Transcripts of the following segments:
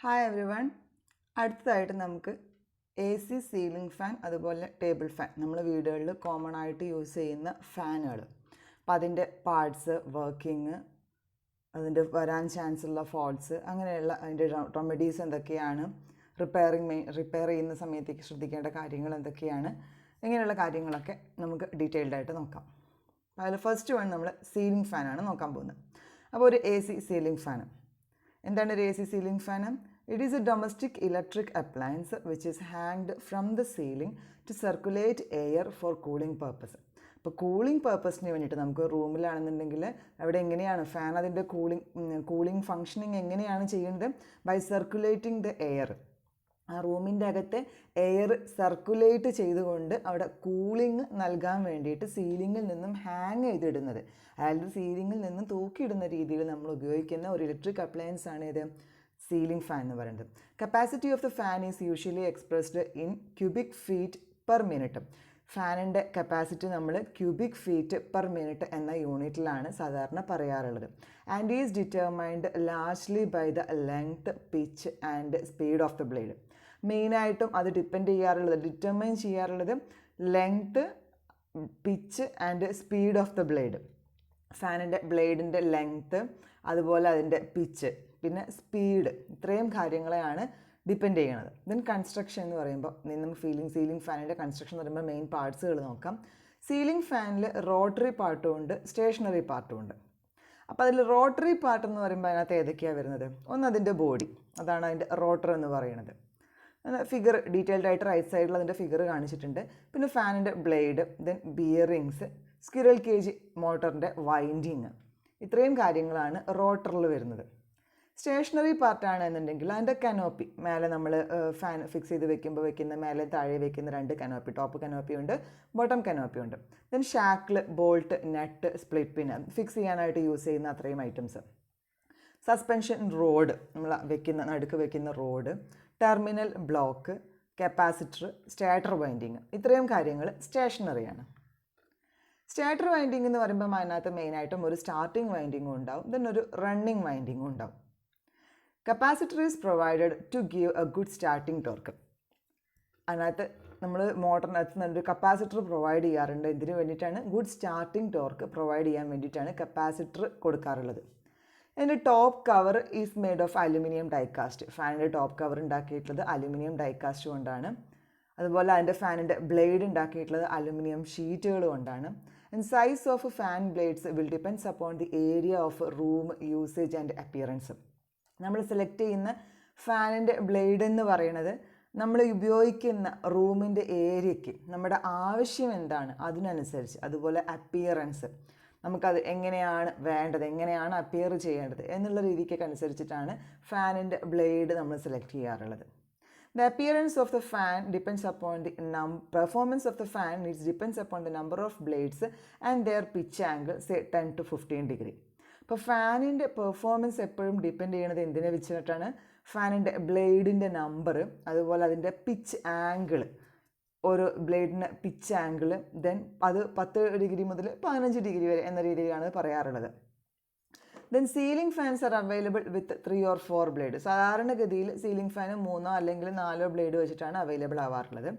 Hi everyone. അടുത്തതായിട്ട് നമുക്ക് AC ceiling fan അതുപോലെ ടേബിൾ ഫാൻ നമ്മൾ വീടുകളിൽ കോമൺ ആയിട്ട് യൂസ് ചെയ്യുന്ന ഫാനുകൾ. അപ്പോൾ അതിൻ്റെ പാർട്സ്, വർക്കിംഗ്, അതിൻ്റെ വരാൻ ചാൻസ് ഉള്ള ഫോൾട്ട്സ്, അങ്ങനെയുള്ള അതിൻ്റെ റെമഡീസ് എന്തൊക്കെയാണ്, റിപ്പയർ ചെയ്യുന്ന സമയത്തേക്ക് ശ്രദ്ധിക്കേണ്ട കാര്യങ്ങൾ എന്തൊക്കെയാണ്, ഇങ്ങനെയുള്ള കാര്യങ്ങളൊക്കെ നമുക്ക് ഡീറ്റെയിൽഡ് ആയിട്ട് നോക്കാം. അതിൽ ഫസ്റ്റ് വൺ നമ്മൾ സീലിംഗ് ഫാനാണ് നോക്കാൻ പോകുന്നത്. അപ്പോൾ ഒരു AC സീലിംഗ് ഫാൻ. എന്താണ് ഒരു AC ceiling fan? It is a domestic electric appliance which is hanged from the ceiling to circulate air for cooling purpose. ഇപ്പോൾ കൂളിംഗ് പർപ്പസിന് വേണ്ടിയിട്ട് നമുക്ക് റൂമിലാണെന്നുണ്ടെങ്കിൽ അവിടെ എങ്ങനെയാണ് ഫാൻ അതിൻ്റെ കൂളിംഗ് ഫങ്ഷനിങ് എങ്ങനെയാണ് ചെയ്യുന്നത്? By circulating the air. ആ റൂമിൻ്റെ അകത്തെ എയർ സർക്കുലേറ്റ് ചെയ്തുകൊണ്ട് അവിടെ കൂളിംഗ് നൽകാൻ വേണ്ടിയിട്ട് സീലിങ്ങിൽ നിന്നും ഹാങ് ചെയ്തിടുന്നത്, അതായത് സീലിങ്ങിൽ നിന്നും തൂക്കിയിടുന്ന രീതിയിൽ നമ്മൾ ഉപയോഗിക്കുന്ന ഒരു ഇലക്ട്രിക് അപ്ലയൻസ് ആണ് ഇത് സീലിംഗ് ഫാൻ എന്ന് പറയുന്നത്. Capacity of the fan is usually expressed in cubic feet per minute. ഫാനിൻ്റെ കപ്പാസിറ്റി നമ്മൾ ക്യൂബിക് ഫീറ്റ് പെർ മിനിറ്റ് എന്ന യൂണിറ്റിലാണ് സാധാരണ പറയാറുള്ളത്. And is determined largely by the length, pitch and speed of the blade. മെയിനായിട്ടും അത് ഡിറ്റർമൈൻ ചെയ്യാറുള്ളത് length, pitch and speed of the blade. ഫാനിൻ്റെ ബ്ലേഡിൻ്റെ ലെങ്ത്ത്, അതുപോലെ അതിൻ്റെ പിച്ച്, പിന്നെ സ്പീഡ്, ഇത്രയും കാര്യങ്ങളെയാണ് ഡിപ്പെൻഡ് ചെയ്യണത്. ദെൻ കൺസ്ട്രക്ഷൻ എന്ന് പറയുമ്പോൾ സീലിംഗ് ഫാനിൻ്റെ കൺസ്ട്രക്ഷൻ എന്ന് പറയുമ്പോൾ മെയിൻ പാർട്സുകൾ നോക്കാം. സീലിംഗ് ഫാനിൽ റോട്ടറി പാർട്ടും ഉണ്ട്, സ്റ്റേഷനറി പാർട്ടും ഉണ്ട്. അപ്പോൾ അതിൽ റോട്ടറി പാർട്ട് എന്ന് പറയുമ്പോൾ അതിനകത്ത് ഏതൊക്കെയാണ് വരുന്നത്? ഒന്ന് അതിൻ്റെ ബോഡി, അതാണ് അതിൻ്റെ റോട്ടർ എന്ന് പറയുന്നത്. ഫിഗർ ഡീറ്റെയിൽഡ് ആയിട്ട് റൈറ്റ് സൈഡിൽ അതിൻ്റെ ഫിഗർ കാണിച്ചിട്ടുണ്ട്. പിന്നെ ഫാനിൻ്റെ blade, then bearings, squirrel cage മോട്ടറിൻ്റെ വൈൻഡിങ്, ഇത്രയും കാര്യങ്ങളാണ് റോട്ടറിൽ വരുന്നത്. സ്റ്റേഷനറി പാർട്ടാണ് എന്നുണ്ടെങ്കിൽ അതിൻ്റെ കനോപ്പി, മേലെ നമ്മൾ ഫാൻ ഫിക്സ് ചെയ്ത് വെക്കുന്ന മേലെ താഴെ വെക്കുന്ന രണ്ട് കനോപ്പി, ടോപ്പ് കനോപ്പി ഉണ്ട്, ബോട്ടം കനോപ്പി ഉണ്ട്. ദെൻ ഷാക്കിൾ, ബോൾട്ട്, നട്ട്, സ്പ്ലിറ്റ് പിൻ, ഫിക്സ് ചെയ്യാനായിട്ട് യൂസ് ചെയ്യുന്ന അത്രയും ഐറ്റംസ്. സസ്പെൻഷൻ റോഡ്, നമ്മൾ നടുക്ക് വെക്കുന്ന road, terminal block, capacitor, stator winding, ഇത്രയും കാര്യങ്ങൾ സ്റ്റേഷനറിയാണ്. സ്റ്റാറ്റർ വൈൻഡിങ് എന്ന് പറയുമ്പോൾ അതിനകത്ത് മെയിനായിട്ടും ഒരു സ്റ്റാർട്ടിങ് വൈൻഡിങ്ങും ഉണ്ടാവും, ദെൻ ഒരു റണ്ണിങ് വൈൻഡിങ്ങും ഉണ്ടാവും. Capacitor is provided to give a good starting torque. അതിനകത്ത് നമ്മൾ മോട്ടറിനകത്ത് നല്ലൊരു കപ്പാസിറ്റർ പ്രൊവൈഡ് ചെയ്യാറുണ്ട്. ഇതിന് വേണ്ടിയിട്ടാണ് ഗുഡ് സ്റ്റാർട്ടിങ് ടോർക്ക് പ്രൊവൈഡ് ചെയ്യാൻ വേണ്ടിയിട്ടാണ് കപ്പാസിറ്റർ കൊടുക്കാറുള്ളത്. അതിൻ്റെ top cover is made of aluminium die-cast. ഫാനിൻ്റെ ടോപ്പ് കവർ ഉണ്ടാക്കിയിട്ടുള്ളത് അലുമിനിയം ഡൈകാസ്റ്റ് കൊണ്ടാണ്. അതുപോലെ അതിൻ്റെ ഫാനിൻ്റെ ബ്ലേഡ് ഉണ്ടാക്കിയിട്ടുള്ളത് അലുമിനിയം ഷീറ്റുകൾ കൊണ്ടാണ്. And size of fan blades will depends upon the area of room usage and appearance. നമ്മൾ സെലക്ട് ചെയ്യുന്ന ഫാനിൻ്റെ ബ്ലേഡ് എന്ന് പറയുന്നത് നമ്മൾ ഉപയോഗിക്കുന്ന റൂമിൻ്റെ ഏരിയയ്ക്ക് നമ്മുടെ ആവശ്യം എന്താണ് അതിനനുസരിച്ച്, അതുപോലെ അപ്പിയറൻസ്, നമുക്കത് എങ്ങനെയാണ് വേണ്ടത്, എങ്ങനെയാണ് അപ്പിയർ ചെയ്യേണ്ടത് എന്നുള്ള രീതിക്കൊക്കെ അനുസരിച്ചിട്ടാണ് ഫാനിൻ്റെ ബ്ലേഡ് നമ്മൾ സെലക്ട് ചെയ്യാറുള്ളത്. The appearance of the fan depends upon the performance of the fan depends upon the number of blades and their pitch angle, say 10 to 15 degree. അപ്പോൾ ഫാനിൻ്റെ പെർഫോമൻസ് എപ്പോഴും ഡിപ്പെൻഡ് ചെയ്യുന്നത് എന്തിനെ വെച്ചിട്ടാണ്? ഫാനിൻ്റെ ബ്ലേഡിൻ്റെ നമ്പർ, അതുപോലെ അതിൻ്റെ പിച്ച് ആംഗിൾ, ഒരു ബ്ലേഡിന് പിച്ച് ആംഗിൾ, ദെൻ അത് 10 ഡിഗ്രി മുതൽ 15 ഡിഗ്രി വരെ എന്ന രീതിയിലാണ് പറയാറുള്ളത്. Then ceiling fans are available with 3 or 4 blade. സാധാരണഗതിയിൽ സീലിംഗ് ഫാന് 3 അല്ലെങ്കിൽ 4 ബ്ലേഡ് വെച്ചിട്ടാണ് അവൈലബിൾ ആവാറുള്ളത്.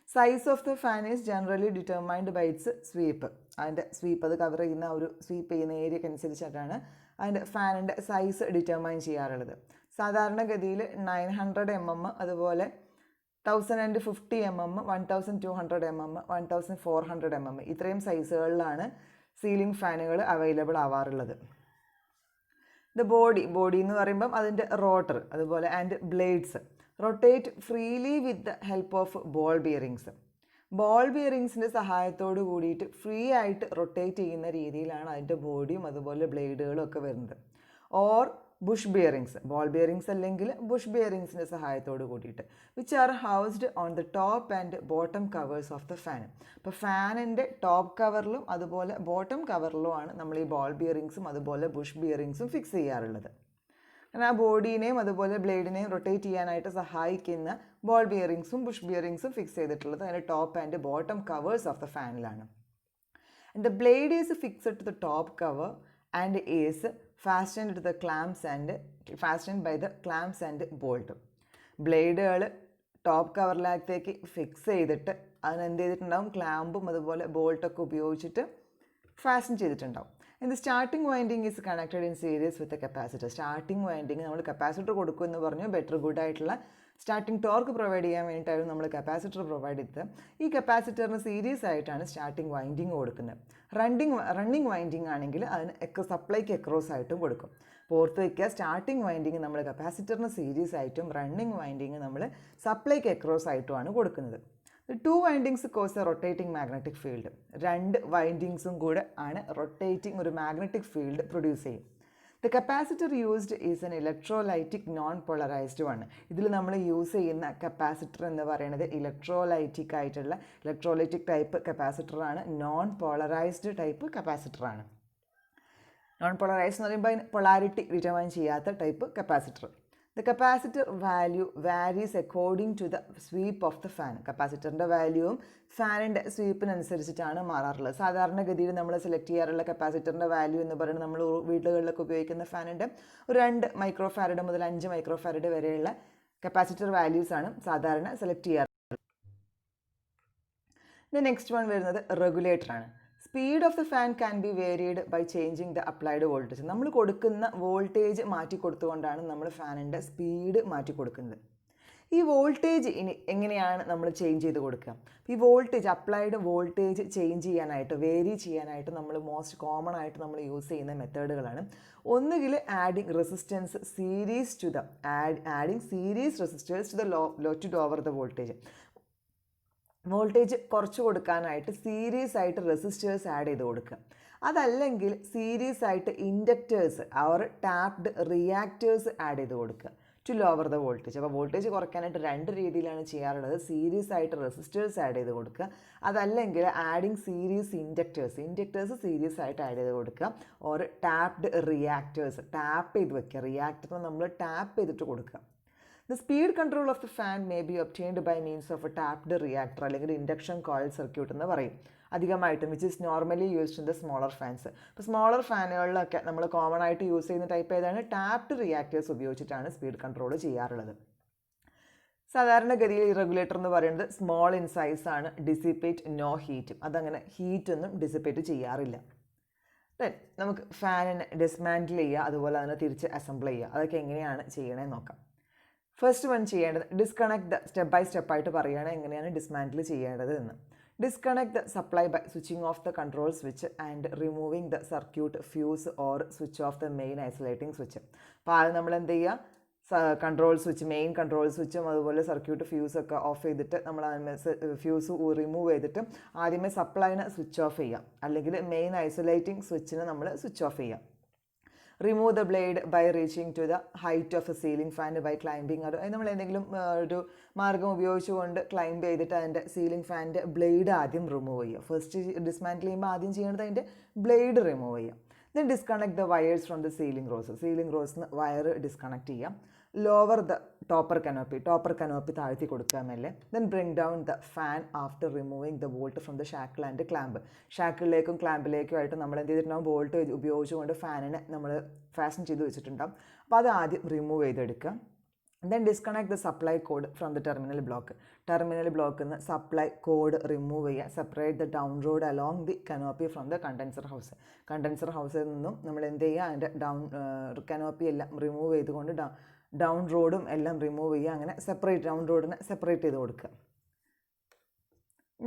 Size of the fan is generally determined by its sweep. അതിൻ്റെ സ്വീപ്പ്, അത് കവർ ചെയ്യുന്ന ഒരു സ്വീപ്പ് ചെയ്യുന്ന ഏരിയക്ക് അനുസരിച്ചിട്ടാണ് അതിൻ്റെ ഫാനിൻ്റെ സൈസ് ഡിറ്റർമൈൻ ചെയ്യാറുള്ളത്. സാധാരണഗതിയിൽ 900 mm, അതുപോലെ 1050 mm, 1200 mm, 1400 mm, ഇത്രയും സൈസുകളിലാണ് സീലിംഗ് ഫാനുകൾ അവൈലബിൾ ആവാറുള്ളത്. ദ ബോഡി എന്ന് പറയുമ്പം അതിൻ്റെ റോട്ടർ, അതുപോലെ and blades rotate freely with the help of ball bearings. Ball ബിയറിങ്സിൻ്റെ സഹായത്തോട് കൂടിയിട്ട് ഫ്രീ ആയിട്ട് റൊട്ടേറ്റ് ചെയ്യുന്ന രീതിയിലാണ് അതിൻ്റെ ബോഡിയും അതുപോലെ ബ്ലേഡുകളും ഒക്കെ വരുന്നത്. Or Bush bearings, ball bearings അല്ലെങ്കിൽ ബുഷ് ബിയറിങ്സിൻ്റെ സഹായത്തോട് കൂടിയിട്ട്, which are housed on the top and bottom covers of the fan. അപ്പോൾ ഫാനിൻ്റെ ടോപ്പ് കവറിലും അതുപോലെ ബോട്ടം കവറിലുമാണ് നമ്മൾ ഈ ബോൾ ബിയറിങ്സും അതുപോലെ ബുഷ് ബിയറിങ്സും ഫിക്സ് ചെയ്യാറുള്ളത്. കാരണം ആ ബോഡീനെയും അതുപോലെ ബ്ലേഡിനെയും റൊട്ടേറ്റ് ചെയ്യാനായിട്ട് സഹായിക്കുന്ന ബോൾ ബിയറിങ്സും ബുഷ് ബിയറിങ്സും ഫിക്സ് ചെയ്തിട്ടുള്ളത് അതിൻ്റെ top and bottom covers of the ഫാനിലാണ്. And the blade is fixed to the top cover and is fastened to the clamps and fastened by the clamps and bolt. ബ്ലേഡുകൾ top കവറിലേക്ക് fix ചെയ്തിട്ട് അതിനെന്ത് ചെയ്തിട്ടുണ്ടാവും, ക്ലാമ്പും അതുപോലെ ബോൾട്ടൊക്കെ ഉപയോഗിച്ചിട്ട് fasten ചെയ്തിട്ടുണ്ടാവും. The starting winding is connected in series with the capacitor. Starting winding നമ്മൾ capacitor കൊടുക്കുമെന്ന് പറഞ്ഞു, ബെറ്റർ ഗുഡ് ആയിട്ടുള്ള സ്റ്റാർട്ടിംഗ് ടോർക്ക് പ്രൊവൈഡ് ചെയ്യാൻ വേണ്ടിയിട്ടായിരുന്നു നമ്മൾ കപ്പാസിറ്റർ പ്രൊവൈഡ് ചെയ്തത്. ഈ കപ്പാസിറ്ററിന് സീരീസ് ആയിട്ടാണ് സ്റ്റാർട്ടിംഗ് വൈൻഡിങ് കൊടുക്കുന്നത്. റണ്ണിങ് വൈൻഡിങ് ആണെങ്കിൽ അതിന് സപ്ലൈക്ക് എക്രോസ് ആയിട്ടും കൊടുക്കും. ഓർത്ത് വയ്ക്കുക, സ്റ്റാർട്ടിംഗ് വൈൻഡിങ് നമ്മൾ കപ്പാസിറ്ററിന് സീരീസ് ആയിട്ടും റണ്ണിങ് വൈൻഡിങ് നമ്മൾ സപ്ലൈക്ക് എക്രോസ് ആയിട്ടുമാണ് കൊടുക്കുന്നത്. The two windings cause a rotating magnetic field. രണ്ട് വൈൻഡിങ്സും കൂടെ ആണ് റൊട്ടേറ്റിംഗ് ഒരു മാഗ്നറ്റിക് ഫീൽഡ് പ്രൊഡ്യൂസ് ചെയ്യും. The capacitor used is an electrolytic non-polarized one. ഇതിൽ നമ്മൾ യൂസ് ചെയ്യുന്ന കപ്പാസിറ്റർ എന്ന് പറയുന്നത് ഇലക്ട്രോലൈറ്റിക് ആയിട്ടുള്ള ഇലക്ട്രോലൈറ്റിക് ടൈപ്പ് കപ്പാസിറ്ററാണ്, നോൺ പോളറൈസ്ഡ് ടൈപ്പ് കപ്പാസിറ്ററാണ്. നോൺ പോളറൈസ്ഡ് എന്ന് പറയുമ്പോൾ പൊളാരിറ്റി ഡിറ്റർമൈൻ ചെയ്യാത്ത type capacitor. The capacitor value varies according to the sweep of the fan. കപ്പാസിറ്ററിൻ്റെ വാല്യൂവും ഫാനിൻ്റെ സ്വീപ്പിനനുസരിച്ചിട്ടാണ് മാറാറുള്ളത്. സാധാരണഗതിയിൽ നമ്മൾ സെലക്ട് ചെയ്യാറുള്ള കപ്പാസിറ്ററിൻ്റെ വാല്യൂ എന്ന് പറയുന്നത് നമ്മൾ വീടുകളിലൊക്കെ ഉപയോഗിക്കുന്ന ഫാനിൻ്റെ ഒരു 2 മൈക്രോ ഫാരഡ് മുതൽ 5 മൈക്രോ ഫാരഡ് വരെയുള്ള കപ്പാസിറ്റർ വാല്യൂസാണ് സാധാരണ സെലക്ട് ചെയ്യാറ്. നെക്സ്റ്റ് വൺ വരുന്നത് റെഗുലേറ്ററാണ്. Speed of the fan can be varied by changing the applied voltage. നമ്മൾ കൊടുക്കുന്ന വോൾട്ടേജ് മാറ്റി കൊടുത്തുകൊണ്ടാണ് നമ്മൾ ഫാനിൻ്റെ സ്പീഡ് മാറ്റി കൊടുക്കുന്നത്. ഈ വോൾട്ടേജ് ഇനി എങ്ങനെയാണ് നമ്മൾ ചേഞ്ച് ചെയ്ത് കൊടുക്കുക? ഈ വോൾട്ടേജ് അപ്ലൈഡ് വോൾട്ടേജ് ചേഞ്ച് ചെയ്യാനായിട്ട് വേരി ചെയ്യാനായിട്ട് നമ്മൾ മോസ്റ്റ് കോമൺ ആയിട്ട് നമ്മൾ യൂസ് ചെയ്യുന്ന മെത്തേഡുകളാണ്. ഒന്നുകിൽ adding resistance series to the adding series resistors to the to lower the voltage. Voltage കുറച്ച് കൊടുക്കാനായിട്ട് സീരീസ് ആയിട്ട് റെസിസ്റ്റേഴ്സ് ആഡ് ചെയ്ത് കൊടുക്കുക. അതല്ലെങ്കിൽ സീരീസ് ആയിട്ട് ഇൻഡക്റ്റേഴ്സ് ഓർ ടാപ്ഡ് റിയാക്റ്റേഴ്സ് ആഡ് ചെയ്ത് കൊടുക്കുക ടു ലോവർ ദ വോൾട്ടേജ്. അപ്പോൾ വോൾട്ടേജ് കുറയ്ക്കാനായിട്ട് 2 രീതിയിലാണ് ചെയ്യാറുള്ളത്. സീരീസ് ആയിട്ട് റെസിസ്റ്റേഴ്സ് ആഡ് ചെയ്ത് കൊടുക്കുക, അതല്ലെങ്കിൽ ആഡിങ് സീരീസ് ഇൻഡക്റ്റേഴ്സ് സീരീസ് ആയിട്ട് ആഡ് ചെയ്ത് കൊടുക്കുക, ഓർ ടാപ്ഡ് റിയാക്റ്റേഴ്സ് ടാപ്പ് ചെയ്ത് വെക്കുക. റിയാക്ടർ നമ്മൾ ടാപ്പ് ചെയ്തിട്ട് കൊടുക്കുക. The speed control of the fan may be obtained by means of a tapped reactor അല്ലെങ്കിൽ ഇൻഡക്ഷൻ കോയിൽ സർക്യൂട്ട് എന്ന് പറയും അധികമായിട്ടും, which is normally used in the smaller fans. ഇപ്പോൾ സ്മോളർ ഫാനുകളിലൊക്കെ നമ്മൾ കോമൺ ആയിട്ട് യൂസ് ചെയ്യുന്ന ടൈപ്പ് ഏതാണ്? ടാപ്ഡ് റിയാക്ടേഴ്സ് ഉപയോഗിച്ചിട്ടാണ് സ്പീഡ് കൺട്രോൾ ചെയ്യാറുള്ളത്. സാധാരണഗതിയിൽ ഈ റെഗുലേറ്റർ എന്ന് പറയുന്നത് സ്മോൾ ഇൻ സൈസ് ആണ്, ഡിസിപ്പേറ്റ് നോ ഹീറ്റ്. അതങ്ങനെ ഹീറ്റൊന്നും ഡിസിപ്പേറ്റ് ചെയ്യാറില്ല. ദെൻ നമുക്ക് ഫാനിനെ ഡിസ്മാൻഡിൽ ചെയ്യുക, അതുപോലെ അതിനെ തിരിച്ച് അസംബിൾ ചെയ്യുക. അതൊക്കെ എങ്ങനെയാണ് ചെയ്യണമെന്ന് നോക്കാം. ഫസ്റ്റ് വൺ ചെയ്യേണ്ടത് ഡിസ്കണക്ട് ദ സ്റ്റെപ്പ് ബൈ സ്റ്റെപ്പായിട്ട് പറയുകയാണ് എങ്ങനെയാണ് ഡിസ്മാൻഡിൽ ചെയ്യേണ്ടത് എന്ന്. Disconnect the supply by switching off the control switch and removing the circuit fuse or switch off the main isolating switch. അപ്പോൾ അത് നമ്മൾ എന്ത് ചെയ്യുക, കൺട്രോൾ സ്വിച്ച് മെയിൻ കൺട്രോൾ സ്വിച്ചും അതുപോലെ സർക്യൂട്ട് ഫ്യൂസൊക്കെ ഓഫ് ചെയ്തിട്ട് നമ്മൾ ഫ്യൂസ് റിമൂവ് ചെയ്തിട്ട് ആദ്യമേ സപ്ലൈനെ സ്വിച്ച് ഓഫ് ചെയ്യാം, അല്ലെങ്കിൽ മെയിൻ ഐസൊലേറ്റിംഗ് സ്വിച്ചിനെ നമ്മൾ സ്വിച്ച് ഓഫ് ചെയ്യാം. Remove the blade by reaching to the height of a ceiling fan by climbing. അത് നമ്മൾ എന്തെങ്കിലും ഒരു മാർഗം ഉപയോഗിച്ചുകൊണ്ട് ക്ലൈംബ് ചെയ്തിട്ട് അതിൻ്റെ സീലിംഗ് ഫാനിൻ്റെ ബ്ലേഡ് ആദ്യം റിമൂവ് ചെയ്യുക. ഫസ്റ്റ് ഡിസ്മാൻറ്റിൽ ചെയ്യുമ്പോൾ ആദ്യം ചെയ്യേണ്ടത് അതിൻ്റെ ബ്ലേഡ് റിമൂവ് ചെയ്യാം. Then disconnect the wires from the ceiling റോസിന് വയർ ഡിസ്കണക്ട് ചെയ്യാം. ലോവർ ദ ടോപ്പർ കനോപ്പി താഴ്ത്തി കൊടുക്കുക മേലെ. Then bring down the fan after removing the bolt from the shackle and clamp. ഷാക്കിളിലേക്കും ക്ലാമ്പിലേക്കും ആയിട്ട് നമ്മൾ എന്ത് ചെയ്തിട്ടുണ്ടാവും, ബോൾട്ട് ഉപയോഗിച്ചുകൊണ്ട് ഫാനിനെ നമ്മൾ ഫാഷൻ ചെയ്ത് വെച്ചിട്ടുണ്ടാവും. അപ്പോൾ അത് ആദ്യം റിമൂവ് ചെയ്തെടുക്കുക. Then disconnect the supply code from the terminal ബ്ലോക്കിൽ നിന്ന് സപ്ലൈ കോഡ് റിമൂവ് ചെയ്യുക. Separate the Dawn road along the canopy from the condenser ഹൗസിൽ നിന്നും നമ്മൾ എന്ത് ചെയ്യുക, അതിൻ്റെ കനോപ്പി എല്ലാം റിമൂവ് ചെയ്തുകൊണ്ട് ഡൗൺ റോഡും എല്ലാം റിമൂവ് ചെയ്യുക. അങ്ങനെ ഡൗൺ റോഡിനെ സെപ്പറേറ്റ് ചെയ്ത് കൊടുക്കുക.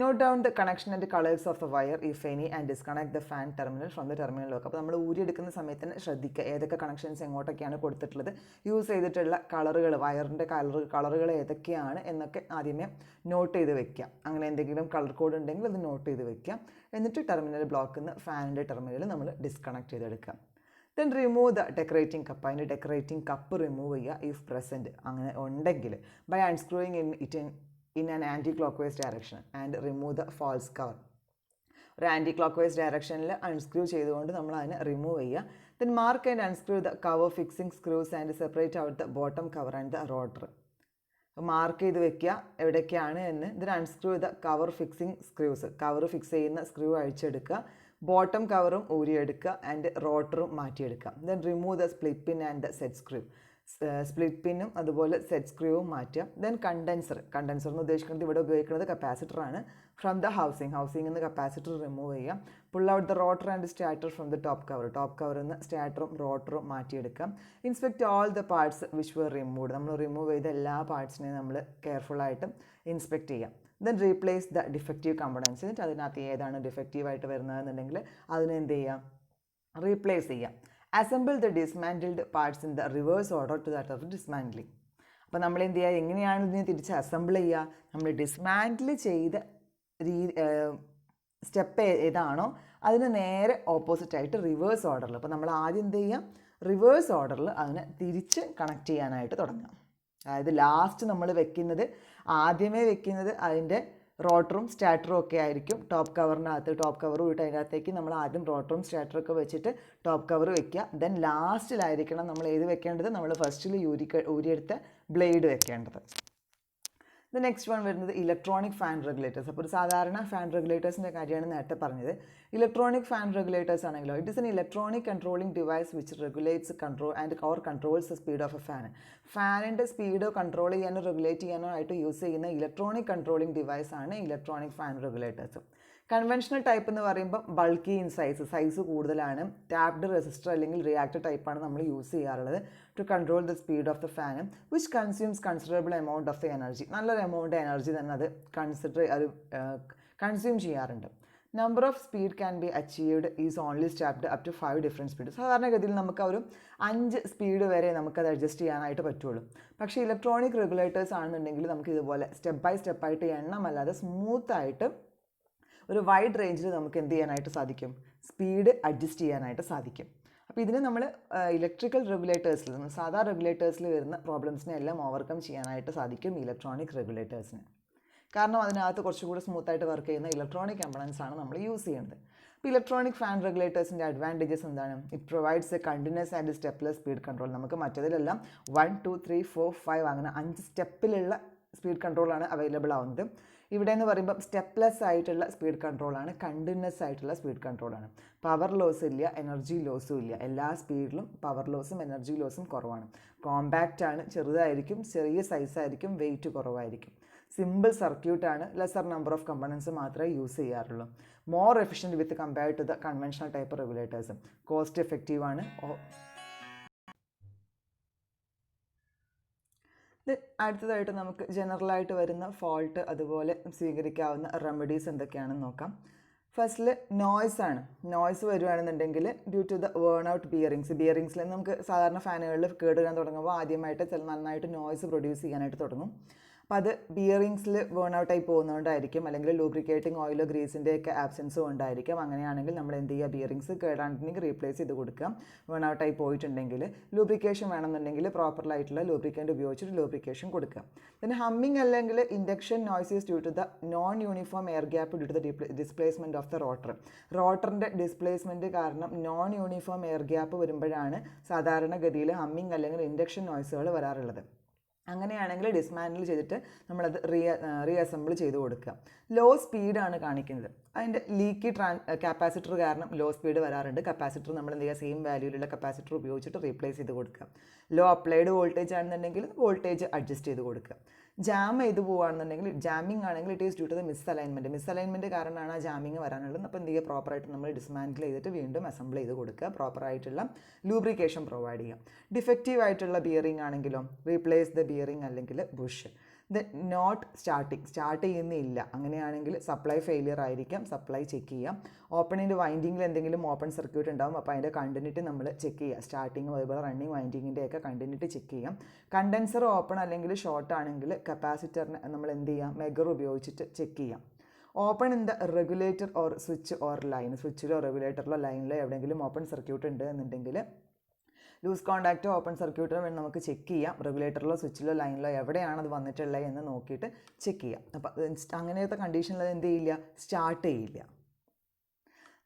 Note down the connection and colours of the wire if any and disconnect the fan terminal from the terminal lock. അപ്പോൾ നമ്മൾ ഊരിയെടുക്കുന്ന സമയത്ത് ശ്രദ്ധിക്കുക ഏതൊക്കെ കണക്ഷൻസ് എങ്ങോട്ടൊക്കെയാണ് കൊടുത്തിട്ടുള്ളത്, യൂസ് ചെയ്തിട്ടുള്ള കളറുകൾ, വയറിൻ്റെ കളറുകൾ ഏതൊക്കെയാണ് എന്നൊക്കെ ആദ്യമേ നോട്ട് ചെയ്ത് വെക്കുക. അങ്ങനെ എന്തെങ്കിലും കളർ കോഡ് ഉണ്ടെങ്കിൽ അത് നോട്ട് ചെയ്ത് വെക്കുക. എന്നിട്ട് ടെർമിനൽ ബ്ലോക്കിൽ നിന്ന് ഫാനിൻ്റെ ടെർമിനൽ നമ്മൾ ഡിസ്കണക്ട് ചെയ്തെടുക്കുക. Then remove the decorating cup. അതിൻ്റെ ഡെക്കറേറ്റിംഗ് കപ്പ് റിമൂവ് ചെയ്യുക ഇഫ് പ്രസൻറ്റ്, അങ്ങനെ ഉണ്ടെങ്കിൽ. By unscrewing in an anti-clockwise direction and remove the false cover. ഒരു ആൻറ്റി ക്ലോക്ക് ഡയറക്ഷനിൽ അൺസ്ക്രൂ ചെയ്തുകൊണ്ട് നമ്മൾ അതിനെ റിമൂവ് ചെയ്യുക. Then mark and unscrew the cover fixing screws and separate out the bottom cover and the rotor. Mark ചെയ്ത് വെക്കുക എവിടെയൊക്കെയാണ് എന്ന്. Then unscrew the cover fixing screws. Cover fix ചെയ്യുന്ന സ്ക്രൂ അഴിച്ചെടുക്കുക. ബോട്ടം കവറും ഊരിയെടുക്കുക ആൻഡ് റോട്ടറും മാറ്റിയെടുക്കുക. Then remove the split pin and the set screw. Split പിന്നും അതുപോലെ സെറ്റ് സ്ക്രൂവും മാറ്റുക. ദെൻ കണ്ടൻസർ എന്ന് ഉദ്ദേശിക്കുന്നത് ഇവിടെ ഉപയോഗിക്കുന്നത് കപ്പാസിറ്ററാണ്. ഫ്രം ദ ഹൗസിംഗിൽ നിന്ന് കപ്പാസിറ്റർ റിമൂവ് ചെയ്യുക. Pull out the rotor and starter from the top കവറിൽ നിന്ന് സ്റ്റാർട്ടറും റോട്ടറും മാറ്റിയെടുക്കാം. Inspect all the parts which were removed. നമ്മൾ റിമൂവ് ചെയ്ത എല്ലാ പാർട്സിനെയും നമ്മൾ കെയർഫുള്ളായിട്ട് ഇൻസ്പെക്ട് ചെയ്യാം. Then replace the defective components. എന്നിട്ട് അതിനകത്ത് ഏതാണ് ഡിഫക്റ്റീവായിട്ട് വരുന്നതെന്നുണ്ടെങ്കിൽ അതിനെ എന്ത് ചെയ്യാം, റീപ്ലേസ് ചെയ്യാം. Assemble the dismantled parts in the reverse order to that of dismantling. അപ്പോൾ നമ്മൾ എന്ത് ചെയ്യുക, എങ്ങനെയാണ് ഇതിനെ തിരിച്ച് അസംബിൾ ചെയ്യുക, നമ്മൾ ഡിസ്മാൻഡിൽ ചെയ്ത സ്റ്റെപ്പ് ഏതാണോ അതിന് നേരെ ഓപ്പോസിറ്റായിട്ട് റിവേഴ്സ് ഓർഡറിൽ. അപ്പോൾ നമ്മൾ ആദ്യം എന്ത് ചെയ്യാം, റിവേഴ്സ് ഓർഡറിൽ അതിനെ തിരിച്ച് കണക്ട് ചെയ്യാനായിട്ട് തുടങ്ങാം. അതായത് ലാസ്റ്റ് നമ്മൾ ആദ്യമേ വെക്കുന്നത് അതിൻ്റെ റോട്ടറും സ്റ്റാർട്ടറും ഒക്കെ ആയിരിക്കും. ടോപ്പ് കവർ വിട്ട് അതിനകത്തേക്ക് നമ്മൾ ആദ്യം റോട്ടറും സ്റ്റാർട്ടറൊക്കെ വെച്ചിട്ട് ടോപ്പ് കവർ വെക്കുക. ദെൻ ലാസ്റ്റിലായിരിക്കണം നമ്മൾ ഏത് വെക്കേണ്ടത്, നമ്മൾ ഫസ്റ്റിൽ ഊരിയെടുത്ത ബ്ലേഡ് വെക്കേണ്ടത്. ദ നെക്സ്റ്റ് വൺ വരുന്നത് ഇലക്ട്രോണിക് ഫാൻ റെഗുലേറ്റേഴ്സ്. അപ്പോൾ ഒരു സാധാരണ ഫാൻ റെഗുലേറ്റേഴ്സിൻ്റെ കാര്യമാണ് നേരത്തെ പറഞ്ഞത്. ഇലക്ട്രോണിക് ഫാൻ റെഗുലേറ്റേഴ്സ് ആണെങ്കിലോ it is an electronic controlling device which regulates controls the speed of A fan. ഫാനിൻ്റെ സ്പീഡ് കൺട്രോൾ ചെയ്യാനോ റെഗുലേറ്റ് ചെയ്യാനോ ആയിട്ട് യൂസ് ചെയ്യുന്ന ഇലക്ട്രോണിക് കൺട്രോളിംഗ് ഡിവൈസ് ആണ് electronic fan regulators. Conventional type എന്ന് പറയുമ്പോൾ ബൾക്കി ഇൻ സൈസ് കൂടുതലാണ്. ടാപ്ഡ് റെസിസ്റ്റർ അല്ലെങ്കിൽ റിയാക്ടർ ടൈപ്പാണ് നമ്മൾ യൂസ് ചെയ്യാറുള്ളത് to control the speed of the fan which consumes considerable amount of the energy. നല്ലൊരു എമൗണ്ട് എനർജി തന്നെ അത് കൺസ്യൂം ചെയ്യാറുണ്ട്. Number of speed can be achieved is only stepped up to 5 different speed. സാധാരണഗതിയിൽ നമുക്ക് ഒരു 5 speed വരെ നമുക്കത് adjust ചെയ്യാനായിട്ട് പറ്റുള്ളൂ. പക്ഷേ ഇലക്ട്രോണിക് റെഗുലേറ്റേഴ്സ് ആണെന്നുണ്ടെങ്കിൽ നമുക്ക് ഇതുപോലെ സ്റ്റെപ്പ് ബൈ സ്റ്റെപ്പായിട്ട് എണ്ണമല്ലാതെ സ്മൂത്തായിട്ട് ഒരു വൈഡ് റേഞ്ചിൽ നമുക്ക് എന്ത് ചെയ്യാനായിട്ട് സാധിക്കും, സ്പീഡ് അഡ്ജസ്റ്റ് ചെയ്യാനായിട്ട് സാധിക്കും. അപ്പോൾ ഇതിന് നമ്മൾ ഇലക്ട്രിക്കൽ റെഗുലേറ്റേഴ്സിൽ നിന്ന് സാധാ റെഗുലേറ്റേഴ്സിൽ വരുന്ന പ്രോബ്ലംസിനെ എല്ലാം ഓവർകം ചെയ്യാനായിട്ട് സാധിക്കും ഇലക്ട്രോണിക് റെഗുലേറ്റേഴ്സിന്. കാരണം അതിനകത്ത് കുറച്ചുകൂടി സ്മൂത്തായിട്ട് വർക്ക് ചെയ്യുന്ന ഇലക്ട്രോണിക് കമ്പോണൻസ് ആണ് നമ്മൾ യൂസ് ചെയ്യുന്നത്. അപ്പോൾ ഇലക്ട്രോണിക് ഫാൻ റെഗുലേറ്റേഴ്സിൻ്റെ അഡ്വാൻറ്റേജസ് എന്താണ്? It provides A continuous and stepless speed control. നമുക്ക് മറ്റതിലെല്ലാം 1 2 3 4 5 അങ്ങനെ 5 സ്റ്റെപ്പിലുള്ള സ്പീഡ് കൺട്രോളാണ് അവൈലബിൾ ആവുന്നത്. ഇവിടെ എന്ന് പറയുമ്പോൾ സ്റ്റെപ്പ്ലെസ് ആയിട്ടുള്ള സ്പീഡ് കൺട്രോളാണ്, കണ്ടിന്യൂസ് ആയിട്ടുള്ള സ്പീഡ് കൺട്രോളാണ്. പവർ ലോസ് ഇല്ല, എനർജി ലോസും ഇല്ല. എല്ലാ സ്പീഡിലും പവർ ലോസും എനർജി ലോസും കുറവാണ്. കോമ്പാക്റ്റ് ആണ്, ചെറുതായിരിക്കും, ചെറിയ സൈസായിരിക്കും, വെയിറ്റ് കുറവായിരിക്കും. സിമ്പിൾ സർക്യൂട്ടാണ്, ലെസർ നമ്പർ ഓഫ് കമ്പോണൻസ് മാത്രമേ യൂസ് ചെയ്യാറുള്ളൂ. More efficient with compared to the conventional type റെഗുലേറ്റേഴ്സും. കോസ്റ്റ് എഫക്റ്റീവാണ്. അടുത്തതായിട്ട് നമുക്ക് ജനറലായിട്ട് വരുന്ന ഫോൾട്ട് അതുപോലെ സ്വീകരിക്കാവുന്ന റെമഡീസ് എന്തൊക്കെയാണെന്ന് നോക്കാം. ഫസ്റ്റിൽ നോയ്സ് ആണ്. നോയ്സ് വരുവാണെന്നുണ്ടെങ്കിൽ due to the worn out ബിയറിങ്സിൽ നമുക്ക് സാധാരണ ഫാനുകളിൽ കേടുവരാൻ തുടങ്ങുമ്പോൾ ആദ്യമായിട്ട് നന്നായിട്ട് നോയ്സ് പ്രൊഡ്യൂസ് ചെയ്യാനായിട്ട് തുടങ്ങും. അപ്പോൾ അത് ബിയറിങ്സിൽ വേൺ ഔട്ടായി പോകുന്നതുകൊണ്ടായിരിക്കും, അല്ലെങ്കിൽ ലൂബ്രിക്കേറ്റിംഗ് ഓയിലോ ഗ്രീസിൻ്റെയൊക്കെ ആബ്സെൻസും ഉണ്ടായിരിക്കും. അങ്ങനെയാണെങ്കിൽ നമ്മൾ എന്ത് ചെയ്യുക, ബിയറിങ്സ് കേടാണ്ടെങ്കിൽ റീപ്ലേസ് ചെയ്ത് കൊടുക്കാം. വേൺ ഔട്ടായി പോയിട്ടുണ്ടെങ്കിൽ ലൂബ്രിക്കേഷൻ വേണമെന്നുണ്ടെങ്കിൽ പ്രോപ്പറായിട്ടുള്ള ലൂബ്രിക്കൻ്റ് ഉപയോഗിച്ചിട്ട് ലൂബ്രിക്കേഷൻ കൊടുക്കുക. പിന്നെ ഹമ്മിങ് അല്ലെങ്കിൽ induction noises due to the non uniform air gap due to the displacement of the റോട്ടറിൻ്റെ ഡിസ്പ്ലേസ്മെൻറ്റ് കാരണം നോൺ യൂണിഫോം എയർ ഗ്യാപ്പ് വരുമ്പോഴാണ് സാധാരണഗതിയിൽ ഹമ്മിങ് അല്ലെങ്കിൽ ഇൻഡക്ഷൻ നോയ്സുകൾ വരാറുള്ളത്. അങ്ങനെയാണെങ്കിൽ ഡിസ്മാൻഡിൽ ചെയ്തിട്ട് നമ്മളത് റീഅസംബിൾ ചെയ്ത് കൊടുക്കുക. ലോ സ്പീഡാണ് കാണിക്കുന്നത്. അതിൻ്റെ ലീക്കി കപ്പാസിറ്റർ കാരണം ലോ സ്പീഡ് വരാറുണ്ട്. കപ്പാസിറ്റർ നമ്മൾ എന്ത് ചെയ്യുക, സെയിം വാല്യൂലുള്ള കപ്പാസിറ്റർ ഉപയോഗിച്ചിട്ട് റീപ്ലേസ് ചെയ്ത് കൊടുക്കുക. ലോ അപ്ലൈഡ് വോൾട്ടേജ് ആണെന്നുണ്ടെങ്കിൽ വോൾട്ടേജ് അഡ്ജസ്റ്റ് ചെയ്ത് കൊടുക്കുക. ജാം ചെയ്ത് പോവുകയാണെന്നുണ്ടെങ്കിൽ, ജാമിങ് ആണെങ്കിൽ it is due to the misalignment കാരണമാണ് ആ ജാമിങ് വരാനുള്ളത്. അപ്പോൾ എന്ത് ചെയ്യുക, പ്രോപ്പറായിട്ട് നമ്മൾ ഡിസ്മാൻഡിൽ ചെയ്തിട്ട് വീണ്ടും അസംബിൾ ചെയ്ത് കൊടുക്കുക. പ്രോപ്പറായിട്ടുള്ള ലൂബ്രിക്കേഷൻ പ്രൊവൈഡ് ചെയ്യുക. ഡിഫക്റ്റീവ് ആയിട്ടുള്ള ബിയറിംഗ് ആണെങ്കിലോ റീപ്ലേസ് ദ ബിയറിംഗ് അല്ലെങ്കിൽ ബുഷ്. നോട്ട് സ്റ്റാർട്ട് ചെയ്യുന്നില്ല, അങ്ങനെയാണെങ്കിൽ സപ്ലൈ ഫെയിലിയർ ആയിരിക്കാം, സപ്ലൈ ചെക്ക് ചെയ്യാം. ഓപ്പണിൻ്റെ വൈൻഡിങ്ങിൽ എന്തെങ്കിലും ഓപ്പൺ സർക്യൂട്ട് ഉണ്ടാകും, അപ്പോൾ അതിൻ്റെ കണ്ടിന്യൂറ്റി നമ്മൾ ചെക്ക് ചെയ്യുക. സ്റ്റാർട്ടിങ് അതുപോലെ റണ്ണിങ് വൈൻഡിങ്ങിൻ്റെയൊക്കെ കണ്ടിന്യൂറ്റി ചെക്ക് ചെയ്യാം. കണ്ടൻസർ ഓപ്പൺ അല്ലെങ്കിൽ ഷോർട്ട് ആണെങ്കിൽ കപ്പാസിറ്ററിനെ നമ്മൾ എന്ത് ചെയ്യാം, മെഗർ ഉപയോഗിച്ചിട്ട് ചെക്ക് ചെയ്യാം. Open in the regulator or switch or line, സ്വിച്ചിലോ റെഗുലേറ്ററിലോ ലൈനിലോ എവിടെയെങ്കിലും ഓപ്പൺ സർക്യൂട്ട് ഉണ്ട് എന്നുണ്ടെങ്കിൽ ലൂസ് കോൺടാക്റ്റോ ഓപ്പൺ സർക്യൂട്ടോ വേണ്ടി നമുക്ക് ചെക്ക് ചെയ്യാം. റെഗുലേറ്ററിലോ സ്വിച്ചിലോ ലൈനിലോ എവിടെയാണ് അത് വന്നിട്ടുള്ളത് എന്ന് നോക്കിയിട്ട് ചെക്ക് ചെയ്യാം. അപ്പോൾ അങ്ങനത്തെ കണ്ടീഷനിൽ അത് എന്ത് ചെയ്യില്ല, സ്റ്റാർട്ട് ചെയ്യില്ല.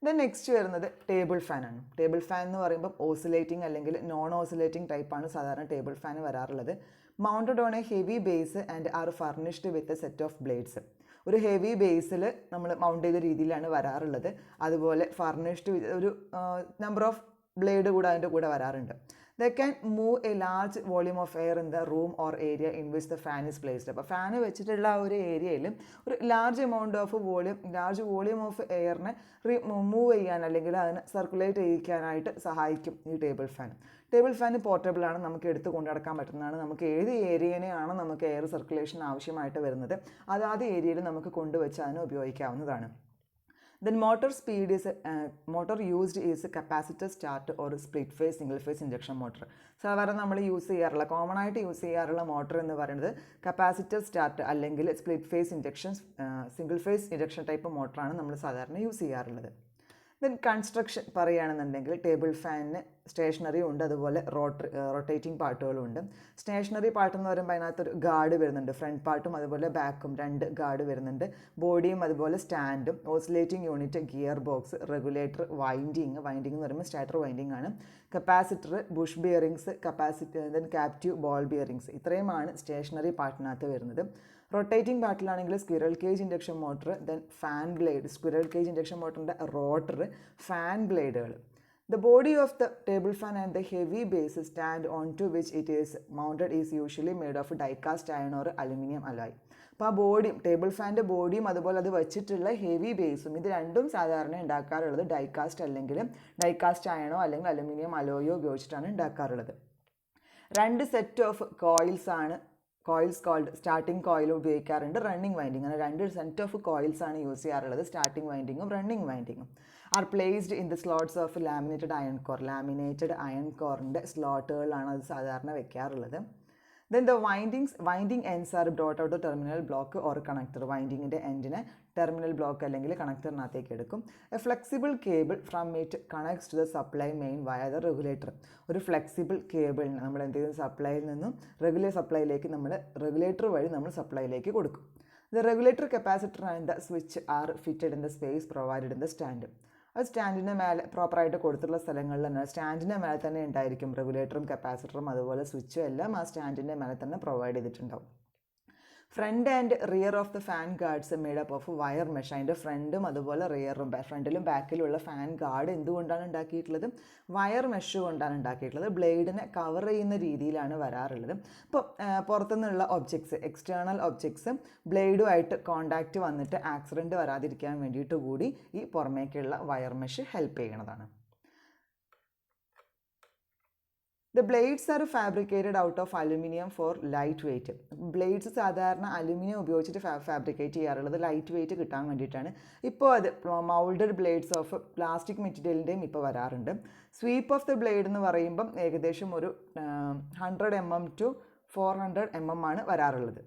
ദെൻ നെക്സ്റ്റ് വരുന്നത് ടേബിൾ ഫാനാണ്. ടേബിൾ ഫാൻ എന്ന് പറയുമ്പോൾ ഓസിലേറ്റിംഗ് അല്ലെങ്കിൽ നോൺ ഓസിലേറ്റിംഗ് ടൈപ്പാണ് സാധാരണ ടേബിൾ ഫാൻ വരാറുള്ളത്. Mounted on a heavy base and are furnished with a set of blades. ഒരു ഹെവി ബേസിൽ നമ്മൾ മൗണ്ട് ചെയ്ത രീതിയിലാണ് വരാറുള്ളത്. അതുപോലെ ഫർണിഷ്ഡ് ഒരു നമ്പർ ഓഫ് ബ്ലേഡ് കൂടെ അതിൻ്റെ കൂടെ വരാറുണ്ട്. They can move a large volume of air in the room or area in which the fan is placed. അപ്പോൾ ഫാന് വെച്ചിട്ടുള്ള ആ ഒരു ഏരിയയിൽ ഒരു ലാർജ് വോളിയം ഓഫ് എയറിനെ മൂവ് ചെയ്യാൻ അല്ലെങ്കിൽ അതിനെ സർക്കുലേറ്റ് ചെയ്യിക്കാനായിട്ട് സഹായിക്കും ഈ table fan. Table fan portable ആണ്, നമുക്ക് എടുത്ത് കൊണ്ടു നടക്കാൻ പറ്റുന്നതാണ്. നമുക്ക് ഏത് ഏരിയനെയാണ് നമുക്ക് എയർ സർക്കുലേഷൻ ആവശ്യമായിട്ട് വരുന്നത് അതാത് ഏരിയയിൽ നമുക്ക് കൊണ്ടുവച്ച് അതിന് ഉപയോഗിക്കാവുന്നതാണ്. Then motor used is a capacitor starter or split phase single phase induction motor. സാധാരണ നമ്മൾ കോമൺ ആയിട്ട് യൂസ് ചെയ്യാറുള്ള മോട്ടർ എന്ന് പറയുന്നത് കപ്പാസിറ്റർ സ്റ്റാർട്ട് അല്ലെങ്കിൽ split phase induction single phase induction type മോട്ടറാണ് നമ്മൾ സാധാരണ യൂസ് ചെയ്യാറുള്ളത്. ദെൻ കൺസ്ട്രക്ഷൻ പറയുകയാണെന്നുണ്ടെങ്കിൽ ടേബിൾ ഫാനിന് സ്റ്റേഷനറി ഉണ്ട്, അതുപോലെ റൊട്ടേറ്റിംഗ് പാർട്ടുകളും ഉണ്ട്. സ്റ്റേഷനറി പാർട്ട് എന്ന് പറയുമ്പോൾ അതിനകത്തൊരു ഗാർഡ് വരുന്നുണ്ട്, ഫ്രണ്ട് പാർട്ടും അതുപോലെ ബാക്കും 2 ഗാർഡ് വരുന്നുണ്ട്. ബോഡിയും അതുപോലെ സ്റ്റാൻഡും, oscillating unit, gear box, regulator, winding എന്ന് പറയുമ്പോൾ സ്റ്റാർട്ടർ വൈൻഡിങ് ആണ്, capacitor, bush bearings, then captive ball bearings. ഇത്രയുമാണ് സ്റ്റേഷനറി പാർട്ടിനകത്ത് വരുന്നത്. റൊട്ടേറ്റിംഗ് പാർട്ടിലാണെങ്കിൽ squirrel cage induction motor, then fan blade, squirrel cage induction മോട്ടറിൻ്റെ റോട്ടർ, ഫാൻ ബ്ലേഡുകൾ. The body of the table fan and the heavy base stand onto which it is mounted is usually made of die-cast iron or aluminum alloy. അപ്പോൾ ആ ബോഡിയും table ഫാനിൻ്റെ ബോഡിയും അതുപോലെ അത് വെച്ചിട്ടുള്ള heavy ബേസും ഇത് രണ്ടും സാധാരണ ഉണ്ടാക്കാറുള്ളത് ഡൈകാസ്റ്റ് അല്ലെങ്കിൽ ഡൈകാസ്റ്റ് അയണോ അല്ലെങ്കിൽ അലുമിനിയം അലോയോ ഉപയോഗിച്ചിട്ടാണ് ഉണ്ടാക്കാറുള്ളത്. 2 set of coils called starting coil ഉപയോഗിക്കാറുണ്ട്, റണ്ണിങ് വൈൻഡിങ്. അങ്ങനെ 2 സെറ്റ് ഓഫ് കോയിൽസ് ആണ് യൂസ് ചെയ്യാറുള്ളത്, സ്റ്റാർട്ടിംഗ് വൈൻഡിങ്ങും റണ്ണിങ് വൈൻഡിങ്ങും. Are placed in the slots of laminated iron കോറിൻ്റെ സ്ലോട്ടുകളിലാണ് അത് സാധാരണ വെക്കാറുള്ളത്. Then the winding ends are brought out the terminal block or connector. വൈൻഡിങ്ങിൻ്റെ എൻഡിനെ ടെർമിനൽ ബ്ലോക്ക് അല്ലെങ്കിൽ കണക്ടറിനകത്തേക്ക് എടുക്കും. A flexible cable from it connects to the supply main via the regulator. ഒരു ഫ്ലെക്സിബിൾ കേബിളിന് നമ്മൾ എന്ത് ചെയ്യും, സപ്ലൈയിൽ നിന്നും സപ്ലൈയിലേക്ക് നമ്മൾ റെഗുലേറ്റർ വഴി നമ്മൾ സപ്ലൈയിലേക്ക് കൊടുക്കും. The regulator capacitor and the switch are fitted in the space provided in the stand. അത് സ്റ്റാൻഡിൻ്റെ മേലെ പ്രോപ്പറായിട്ട് കൊടുത്തിട്ടുള്ള സ്ഥലങ്ങളിൽ തന്നെ സ്റ്റാൻഡിൻ്റെ മേലെ തന്നെ ഉണ്ടായിരിക്കും റെഗുലേറ്ററും കപ്പാസിറ്ററും അതുപോലെ സ്വിച്ചും എല്ലാം ആ സ്റ്റാൻഡിൻ്റെ മേലെ തന്നെ പ്രൊവൈഡ് ചെയ്തിട്ടുണ്ടാവും. Front and rear of the fan guards made up of wire mesh. അതിൻ്റെ ഫ്രണ്ടും അതുപോലെ റിയറും ഫ്രണ്ടിലും ബാക്കിലുമുള്ള ഫാൻ ഗാർഡ് എന്തുകൊണ്ടാണ് ഉണ്ടാക്കിയിട്ടുള്ളത്, വയർ മെഷ് കൊണ്ടാണ് ഉണ്ടാക്കിയിട്ടുള്ളത്. ബ്ലേഡിനെ കവർ ചെയ്യുന്ന രീതിയിലാണ് വരാറുള്ളത്. ഇപ്പോൾ പുറത്തുനിന്നുള്ള ഒബ്ജക്ട്സ്, എക്സ്റ്റേണൽ ഒബ്ജക്ട്സ് ബ്ലേഡുമായിട്ട് കോണ്ടാക്റ്റ് വന്നിട്ട് ആക്സിഡൻറ്റ് വരാതിരിക്കാൻ വേണ്ടിയിട്ട് കൂടി ഈ പുറമേക്കുള്ള വയർ മെഷ് ഹെൽപ്പ് ചെയ്യുന്നതാണ്. The blades are fabricated out of aluminium for light weight. Blades സാധാരണ അലുമിനിയം ഉപയോഗിച്ചിട്ട് ഫാബ്രിക്കേറ്റ് ചെയ്യാറുള്ളത് ലൈറ്റ് വെയിറ്റ് കിട്ടാൻ വേണ്ടിയിട്ടാണ്. ഇപ്പോൾ അത് മൗൾഡഡ് ബ്ലേഡ്സ് ഓഫ് പ്ലാസ്റ്റിക് മെറ്റീരിയലിൻ്റെയും ഇപ്പോൾ വരാറുണ്ട്. സ്വീപ്പ് ഓഫ് ദ ബ്ലേഡ് എന്ന് പറയുമ്പം ഏകദേശം ഒരു 100 mm to 400 mm ആണ് വരാറുള്ളത്.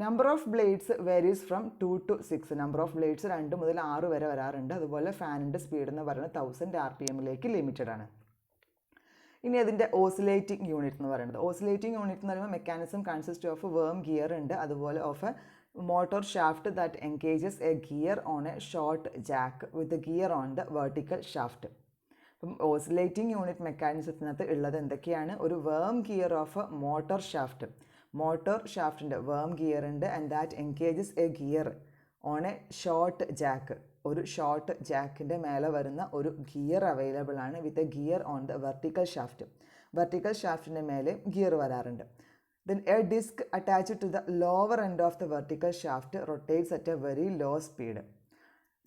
Number of blades varies from 2 to 6. Number of blades 2 മുതൽ 6 വരെ വരാറുണ്ട്. അതുപോലെ ഫാനിൻ്റെ സ്പീഡ് എന്ന് പറയുന്നത് 1000 RPM ലിമിറ്റഡ് ആണ്. ഇനി അതിൻ്റെ ഓസിലേറ്റിംഗ് യൂണിറ്റ് എന്ന് പറയുന്നത്, ഓസിലേറ്റിംഗ് യൂണിറ്റ് എന്ന് പറയുമ്പോൾ മെക്കാനിസം കൺസിസ്റ്റ് ഓഫ് വേം ഗിയർ ഉണ്ട്, അതുപോലെ of A motor shaft that engages a gear on a short Jack with gear on the vertical shaft. അപ്പം ഓസിലേറ്റിംഗ് യൂണിറ്റ് മെക്കാനിസത്തിനകത്ത് ഉള്ളത് എന്തൊക്കെയാണ്, ഒരു വേം gear of motor ഷാഫ്റ്റിൻ്റെ worm gear ഉണ്ട് and that engages a gear on a short jack. ഒരു short ജാക്കിൻ്റെ മേലെ വരുന്ന ഒരു ഗിയർ അവൈലബിൾ ആണ് with a gear on the vertical ഷാഫ്റ്റിൻ്റെ മേലെ ഗിയർ വരാറുണ്ട്. Then a disc attached to the lower end of the vertical shaft rotates at a very low speed.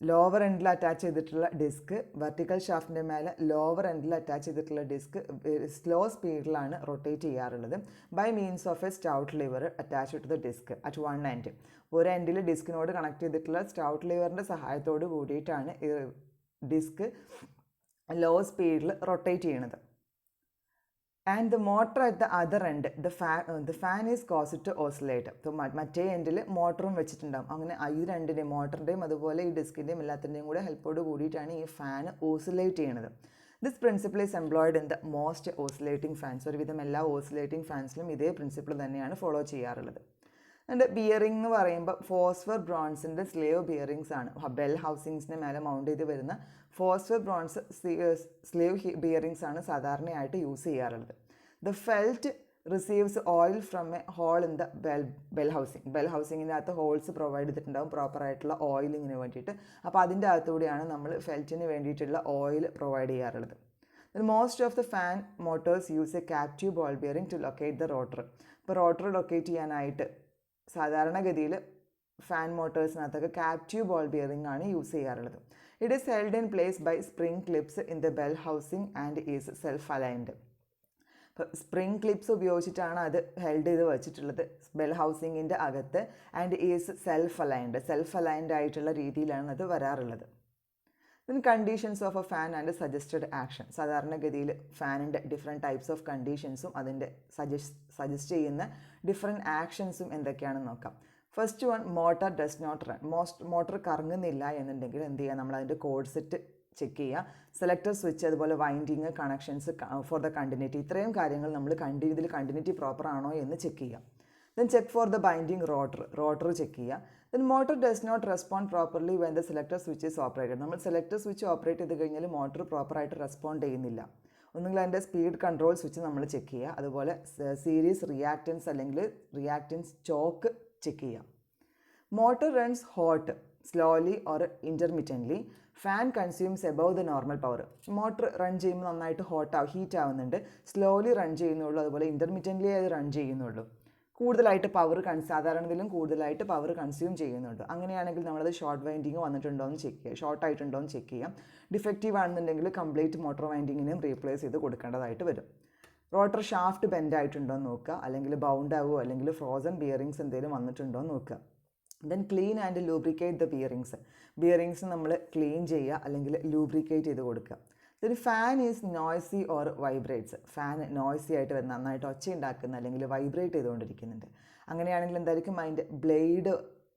Lower എൻഡിൽ അറ്റാച്ച് ചെയ്തിട്ടുള്ള ഡിസ്ക്, വെർട്ടിക്കൽ ഷാഫ്റ്റിൻ്റെ മേലെ lower എൻഡിൽ attach ചെയ്തിട്ടുള്ള disc slow സ്പീഡിലാണ് റൊട്ടേറ്റ് ചെയ്യാറുള്ളത് by means of A stout lever attached to the disc at one end. ഒരു എൻഡിൽ ഡിസ്കിനോട് കണക്ട് ചെയ്തിട്ടുള്ള സ്റ്റൗട്ട് ലിവറിൻ്റെ സഹായത്തോട് കൂടിയിട്ടാണ് ഈ ഡിസ്ക് ലോ സ്പീഡിൽ റൊട്ടേറ്റ് ചെയ്യണത്. And the motor at the other end the fan is caused to oscillate. അപ്പോൾ മറ്റേ എൻഡിൽ മോട്ടറും വെച്ചിട്ടുണ്ടാകും. അങ്ങനെ ഈ രണ്ടിൻ്റെയും മോട്ടറിൻ്റെയും അതുപോലെ ഈ ഡിസ്കിൻ്റെയും എല്ലാത്തിൻ്റെയും കൂടെ ഹെൽപ്പോട് കൂടിയിട്ടാണ് ഈ ഫാൻ ഓസിലേറ്റ് ചെയ്യണത്. This principle is employed in the most oscillating fans. ഒരുവിധം എല്ലാ ഓസിലേറ്റിംഗ് ഫാൻസിലും ഇതേ പ്രിൻസിപ്പിൾ തന്നെയാണ് ഫോളോ ചെയ്യാറുള്ളത്. ആൻഡ് ബിയറിംഗ് എന്ന് പറയുമ്പോൾ ഫോസ്ഫർ ബ്രോൺസിൻ്റെ സ്ലേവ് ബിയറിങ്സ് ആണ്. ബെൽ ഹൗസിങ്സിൻ്റെ മേലെ മൗണ്ട് ചെയ്ത് വരുന്ന ഫോസ്ഫർ ബ്രോൺസ് സ്ലേവ് ബിയറിങ്സ് ആണ് സാധാരണയായിട്ട് യൂസ് ചെയ്യാറുള്ളത്. The felt receives oil from a hole in the bell housing. Bell ഹൗസിങ്ങിനകത്ത് ഹോൾസ് പ്രൊവൈഡ് ചെയ്തിട്ടുണ്ടാകും പ്രോപ്പറായിട്ടുള്ള ഓയിലിങ്ങിന് വേണ്ടിയിട്ട്. അപ്പോൾ അതിൻ്റെ അകത്തുകൂടിയാണ് നമ്മൾ ഫെൽറ്റിന് വേണ്ടിയിട്ടുള്ള ഓയിൽ പ്രൊവൈഡ് ചെയ്യാറുള്ളത്. Then most of the fan motors use a captive ball bearing to locate the rotor. ഇപ്പോൾ റോട്ടർ ലൊക്കേറ്റ് ചെയ്യാനായിട്ട് സാധാരണഗതിയിൽ ഫാൻ മോട്ടേഴ്സിനകത്തൊക്കെ captive ball bearing ആണ് യൂസ് ചെയ്യാറുള്ളത്. It is held in place by spring clips in the bell housing and is self-aligned. ഇപ്പോൾ spring clips ഉപയോഗിച്ചിട്ടാണ് അത് held ചെയ്ത് വെച്ചിട്ടുള്ളത് ബെൽ ഹൗസിങ്ങിൻ്റെ അകത്ത്. ആൻഡ് ഈസ് സെൽഫ് അലൈൻഡ് ആയിട്ടുള്ള രീതിയിലാണ് അത് വരാറുള്ളത്. Then conditions of A fan and suggested action. സാധാരണഗതിയിൽ ഫാനിൻ്റെ ഡിഫറെൻറ്റ് ടൈപ്സ് ഓഫ് കണ്ടീഷൻസും അതിൻ്റെ സജസ്റ്റ് ചെയ്യുന്ന ഡിഫറെൻറ്റ് ആക്ഷൻസും എന്തൊക്കെയാണെന്ന് നോക്കാം. First one, motor does not run. Motor കറങ്ങുന്നില്ല എന്നുണ്ടെങ്കിൽ എന്ത് ചെയ്യുക, നമ്മൾ അതിൻ്റെ കോഡ് സെറ്റ് ചെക്ക് ചെയ്യുക. സെലക്ടർ സ്വിച്ച്, അതുപോലെ winding, connections for the continuity, ഇത്രയും കാര്യങ്ങൾ നമ്മൾ ഇതിൽ കണ്ടിന്യൂറ്റി പ്രോപ്പർ ആണോ എന്ന് ചെക്ക് ചെയ്യുക. Then check for the binding rotor check ചെയ്യുക. Then motor does not respond properly when the selector switch is operated. നമ്മൾ സെലക്ടർ സ്വിച്ച് ഓപ്പറേറ്റ് ചെയ്ത് കഴിഞ്ഞാൽ മോട്ടർ പ്രോപ്പറായിട്ട് റെസ്പോണ്ട് ചെയ്യുന്നില്ല. ഒന്നുകിൽ അതിൻ്റെ സ്പീഡ് കൺട്രോൾ സ്വിച്ച് നമ്മൾ ചെക്ക് ചെയ്യുക. അതുപോലെ സീരീസ് റിയാക്റ്റൻസ് അല്ലെങ്കിൽ റിയാക്റ്റൻസ് ചോക്ക് ചെക്ക് ചെയ്യുക. Motor runs hot, slowly or intermittently. Fan consumes above the normal power. Motor run ചെയ്യുമ്പോൾ നന്നായിട്ട് ഹീറ്റ് ആവുന്നുണ്ട്, സ്ലോലി റൺ ചെയ്യുന്നുള്ളൂ, അതുപോലെ ഇൻ്റർമിറ്റൻ്റ്ലി അത് റൺ ചെയ്യുന്നുള്ളൂ. കൂടുതലായിട്ട് സാധാരണയിലും കൂടുതലായിട്ട് പവർ കൺസ്യൂം ചെയ്യുന്നുണ്ട്. അങ്ങനെയാണെങ്കിൽ നമ്മളത് ഷോർട്ട് വൈൻഡിങ് വന്നിട്ടുണ്ടോ എന്ന് ചെക്ക് ചെയ്യുക, ഷോർട്ട് ആയിട്ടുണ്ടോ എന്ന് ചെക്ക് ചെയ്യാം. ഡിഫക്റ്റീവ് ആണെന്നുണ്ടെങ്കിൽ കംപ്ലീറ്റ് മോട്ടോർ വൈൻഡിങ്ങിനും റീപ്ലേസ് ചെയ്ത് കൊടുക്കേണ്ടതായിട്ട് വരും. റോട്ടർ ഷാഫ്റ്റ് ബെൻഡ് ആയിട്ടുണ്ടോ എന്ന് നോക്കുക, അല്ലെങ്കിൽ ബൗണ്ട് ആവുമോ അല്ലെങ്കിൽ ഫ്രോസൺ ബിയറിങ്സ് എന്തെങ്കിലും വന്നിട്ടുണ്ടോ എന്ന് നോക്കുക. Then clean and lubricate the bearings നമ്മൾ ക്ലീൻ ചെയ്യുക അല്ലെങ്കിൽ ലൂബ്രിക്കേറ്റ് ചെയ്ത് കൊടുക്കുക. Then fan is noisy or vibrates. Fan noisy ആയിട്ട് വരുന്ന, നന്നായിട്ട് ഒച്ച ഉണ്ടാക്കുന്ന അല്ലെങ്കിൽ വൈബ്രേറ്റ് ചെയ്തുകൊണ്ടിരിക്കുന്നുണ്ട്. അങ്ങനെയാണെങ്കിൽ എന്തായിരിക്കും, അതിൻ്റെ ബ്ലേഡ്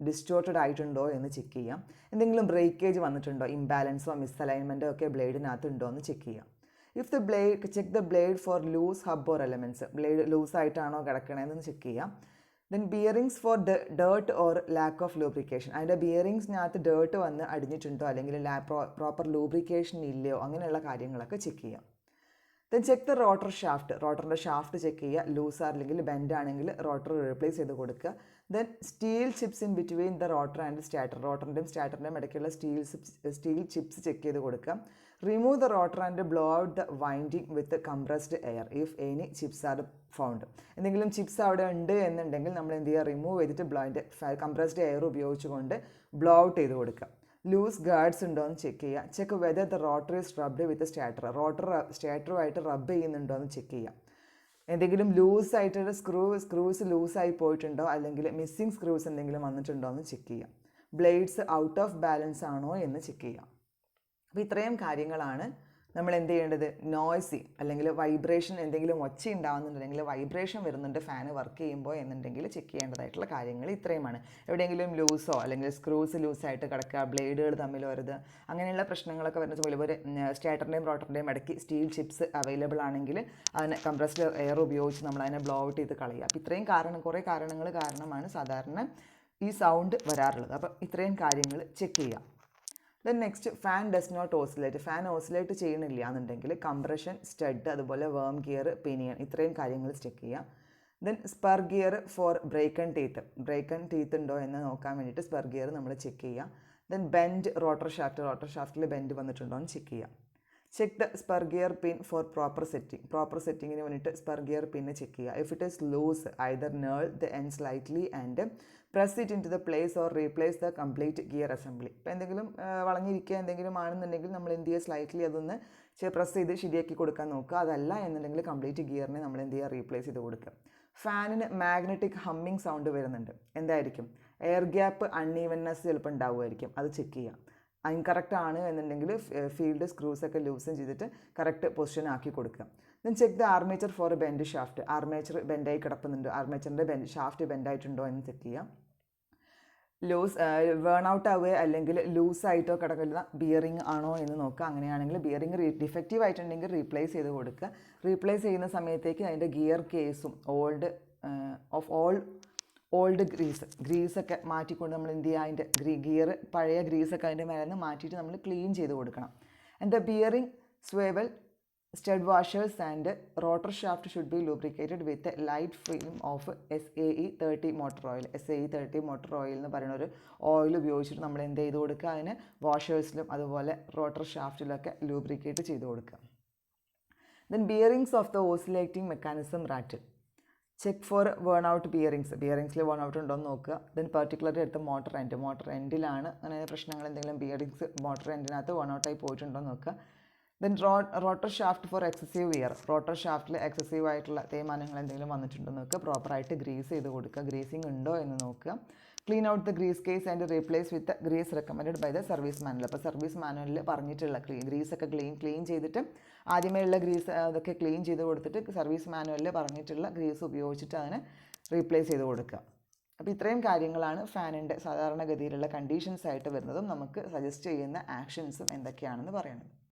ഡിസ്റ്റോർട്ടഡ് ആയിട്ടുണ്ടോ എന്ന് ചെക്ക് ചെയ്യാം. എന്തെങ്കിലും ബ്രേക്കേജ് വന്നിട്ടുണ്ടോ, ഇംബാലൻസോ മിസ്അലൈൻമെൻറ്റോ ഒക്കെ ബ്ലേഡിനകത്തുണ്ടോ എന്ന് ചെക്ക് ചെയ്യാം. Check the blade for loose hub or elements. Blade ലൂസായിട്ടാണോ കിടക്കണതെന്ന് ചെക്ക് ചെയ്യാം. Then bearings for dirt or lack of lubrication. അതിൻ്റെ ബിയറിങ്സിനകത്ത് ഡേർട്ട് വന്ന് അടിഞ്ഞിട്ടുണ്ടോ അല്ലെങ്കിൽ പ്രോപ്പർ ലൂബ്രിക്കേഷൻ ഇല്ലയോ, അങ്ങനെയുള്ള കാര്യങ്ങളൊക്കെ ചെക്ക് ചെയ്യാം. ദെൻ ചെക്ക് ദ റോട്ടറിൻ്റെ ഷാഫ്റ്റ് ചെക്ക് ചെയ്യുക. ലൂസ് അല്ലെങ്കിൽ ബെൻഡ് ആണെങ്കിൽ റോട്ടർ റീപ്ലേസ് ചെയ്ത് കൊടുക്കുക. Then steel chips in between the rotor and stator. റോട്ടറിൻ്റെയും സ്റ്റാറ്ററിൻ്റെയും ഇടയ്ക്കുള്ള സ്റ്റീൽ ചിപ്സ് ചെക്ക് ചെയ്ത് കൊടുക്കുക. Remove the rotor and blow out the winding with compressed air if any chips are found. എന്തെങ്കിലും chips അവിടെ ഉണ്ട് എന്നുണ്ടെങ്കിൽ നമ്മൾ എന്ത് ചെയ്യുക, റിമൂവ് ചെയ്തിട്ട് അതിൻ്റെ കംപ്രസ്ഡ് എയർ ഉപയോഗിച്ചുകൊണ്ട് ബ്ലോ ഔട്ട് ചെയ്ത് കൊടുക്കുക. ലൂസ് ഗാർഡ്സ് ഉണ്ടോ എന്ന് ചെക്ക് ചെയ്യുക. Check whether the rotor is rubbed with stator. Rotor സ്റ്റാറ്ററുമായിട്ട് റബ്ബ് ചെയ്യുന്നുണ്ടോ എന്ന് ചെക്ക് ചെയ്യുക. എന്തെങ്കിലും ലൂസായിട്ട് സ്ക്രൂസ് ലൂസായി പോയിട്ടുണ്ടോ അല്ലെങ്കിൽ മിസ്സിങ് സ്ക്രൂസ് എന്തെങ്കിലും വന്നിട്ടുണ്ടോ എന്ന് ചെക്ക് ചെയ്യുക. ബ്ലേഡ്സ് ഔട്ട് ഓഫ് ബാലൻസ് ആണോ എന്ന് ചെക്ക് ചെയ്യുക. അപ്പോൾ ഇത്രയും കാര്യങ്ങളാണ് നമ്മൾ എന്ത് ചെയ്യേണ്ടത്, നോയ്സി അല്ലെങ്കിൽ വൈബ്രേഷൻ, എന്തെങ്കിലും ഒച്ച ഉണ്ടാകുന്നുണ്ടെങ്കിൽ വൈബ്രേഷൻ വരുന്നുണ്ട് ഫാന് വർക്ക് ചെയ്യുമ്പോൾ എന്നുണ്ടെങ്കിൽ ചെക്ക് ചെയ്യേണ്ടതായിട്ടുള്ള കാര്യങ്ങൾ ഇത്രയുമാണ്. എവിടെയെങ്കിലും ലൂസോ അല്ലെങ്കിൽ സ്ക്രൂസ് ലൂസായിട്ട് കിടക്കുക, ബ്ലേഡുകൾ തമ്മിൽ വരുത്, അങ്ങനെയുള്ള പ്രശ്നങ്ങളൊക്കെ വരുന്ന പോലെ ഒരു സ്റ്റാറ്ററിൻ്റെയും റോട്ടറിൻ്റെയും ഇടയ്ക്ക് സ്റ്റീൽ ചിപ്സ് അവൈലബിൾ ആണെങ്കിൽ അതിനെ കംപ്രസ്ഡ് എയർ ഉപയോഗിച്ച് നമ്മൾ അതിനെ ബ്ലോ ഔട്ട് ചെയ്ത് കളയുക. അപ്പോൾ ഇത്രയും കുറേ കാരണങ്ങൾ കാരണമാണ് സാധാരണ ഈ സൗണ്ട് വരാറുള്ളത്. അപ്പോൾ ഇത്രയും കാര്യങ്ങൾ ചെക്ക് ചെയ്യുക. Then next, fan does not oscillate. Fan oscillate ചെയ്യണില്ല എന്നുണ്ടെങ്കിൽ കംപ്രഷൻ, സ്റ്റഡ്, അതുപോലെ വേം ഗിയർ, പിനിയൻ, ഇത്രയും കാര്യങ്ങൾ ചെക്ക് ചെയ്യാം. Then spur gear for break and teeth ഉണ്ടോ എന്ന് നോക്കാൻ വേണ്ടിയിട്ട് സ്പർ ഗിയർ നമ്മൾ ചെക്ക് ചെയ്യുക. ദെൻ ബെൻഡ് റോട്ടർ ഷാഫ്റ്റിൽ ബെൻഡ് വന്നിട്ടുണ്ടോ എന്ന് ചെക്ക് ചെയ്യാം. Check the spur gear pin for proper സെറ്റിങ്ങിന് വേണ്ടിയിട്ട് സ്പർ ഗിയർ പിന്ന് ചെക്ക് ചെയ്യുക. If it is loose, either nail the end slightly and press it in to the place or replace the complete gear assembly. ഇപ്പോൾ എന്തെങ്കിലും വളഞ്ഞിരിക്കുക എന്തെങ്കിലും ആണെന്നുണ്ടെങ്കിൽ നമ്മൾ എന്ത് ചെയ്യുക, സ്ലൈറ്റ്ലി അതൊന്ന് പ്രസ് ചെയ്ത് ശരിയാക്കി കൊടുക്കാൻ നോക്കുക. അതല്ല എന്നുണ്ടെങ്കിൽ കംപ്ലീറ്റ് ഗിയറിനെ നമ്മൾ എന്ത് ചെയ്യുക, റീപ്ലേസ് ചെയ്ത് കൊടുക്കുക. ഫാനിന് മാഗ്നറ്റിക് ഹമ്മിങ് സൗണ്ട് വരുന്നുണ്ട്. എന്തായിരിക്കും, എയർ ഗ്യാപ്പ് അൺഈവൻനെസ് ചിലപ്പോൾ ഉണ്ടാവുമായിരിക്കും. അത് ചെക്ക് ചെയ്യാം. ഇൻകറക്റ്റ് ആണ് എന്നുണ്ടെങ്കിൽ ഫീൽഡ് സ്ക്രൂസൊക്കെ ലൂസൻ ചെയ്തിട്ട് കറക്റ്റ് പൊസിഷൻ ആക്കി കൊടുക്കുക. Then check the armature for bend shaft. Armature ബെൻഡായി കിടക്കുന്നുണ്ട്, ആർമേച്ചറിൻ്റെ ഷാഫ്റ്റ് ബെൻഡായിട്ടുണ്ടോ എന്ന് ചെക്ക് ചെയ്യാം. വേൺ ഔട്ട് ആവുകയോ അല്ലെങ്കിൽ ലൂസായിട്ടോ കിടക്കുന്ന ബിയറിംഗ് ആണോ എന്ന് നോക്കുക. അങ്ങനെയാണെങ്കിൽ ബിയറിംഗ് ഡിഫക്റ്റീവ് ആയിട്ടുണ്ടെങ്കിൽ റീപ്ലേസ് ചെയ്ത് കൊടുക്കുക. റീപ്ലേസ് ചെയ്യുന്ന സമയത്തേക്ക് അതിൻ്റെ ഗിയർ കേസും ഓൾഡ് ഗ്രീസൊക്കെ മാറ്റിക്കൊണ്ട് നമ്മൾ എന്ത് ചെയ്യുക, അതിൻ്റെ ഗിയർ പഴയ ഗ്രീസൊക്കെ അതിൻ്റെ മേലെ നിന്ന് മാറ്റിയിട്ട് നമ്മൾ ക്ലീൻ ചെയ്ത് കൊടുക്കണം. And the bearing swivel stud washers and rotor shaft should be lubricated with a light film of SAE30 motor oil. SAE30 motor oil എന്ന് പറയുന്ന ഒരു ഓയിൽ ഉപയോഗിച്ചിട്ട് നമ്മൾ എന്ത് ചെയ്ത് കൊടുക്കുക, അതിന് വാഷേഴ്സിലും അതുപോലെ റോട്ടർ ഷാഫ്റ്റിലൊക്കെ ലൂബ്രിക്കേറ്റ് ചെയ്ത് കൊടുക്കുക. Then bearings of the oscillating mechanism rattle. Check for worn out ബിയറിങ്സിൽ വേൺ ഔട്ട് ഉണ്ടോ എന്ന് നോക്കുക. ദെൻ പെർട്ടിക്കുലർലി എടുത്ത് മോട്ടർ എൻഡിലാണ് അങ്ങനെ പ്രശ്നങ്ങൾ, എന്തെങ്കിലും ബിയറിങ്സ് മോട്ടർ എൻഡിനകത്ത് വേൺ ഔട്ടായി പോയിട്ടുണ്ടോ എന്ന് നോക്കുക. Then rotor shaft for excessive wear. Rotor ഷാഫ്റ്റിൽ എക്സസീവ് ആയിട്ടുള്ള തേയ്മാനങ്ങൾ എന്തെങ്കിലും വന്നിട്ടുണ്ടോ എന്ന് നോക്കുക. പ്രോപ്പറായിട്ട് ഗ്രീസ് ചെയ്ത് കൊടുക്കുക, ഗ്രീസിങ് ഉണ്ടോ എന്ന് നോക്കുക. Clean out the grease case and replace with grease recommend by the service manual. അപ്പോൾ സർവീസ് മാനുവലിൽ പറഞ്ഞിട്ടുള്ള ഗ്രീസൊക്കെ ക്ലീൻ ചെയ്തിട്ട് ആദ്യമേ ഉള്ള ഗ്രീസ് അതൊക്കെ ക്ലീൻ ചെയ്ത് കൊടുത്തിട്ട് സർവീസ് മാനുവലിൽ പറഞ്ഞിട്ടുള്ള ഗ്രീസ് ഉപയോഗിച്ചിട്ട് അതിനെ റീപ്ലേസ് ചെയ്ത് കൊടുക്കുക. അപ്പോൾ ഇത്രയും കാര്യങ്ങളാണ് ഫാനിൻ്റെ സാധാരണഗതിയിലുള്ള കണ്ടീഷൻസ് ആയിട്ട് വരുന്നതും നമുക്ക് സജസ്റ്റ് ചെയ്യുന്ന ആക്ഷൻസും എന്തൊക്കെയാണെന്ന് പറയുന്നത്.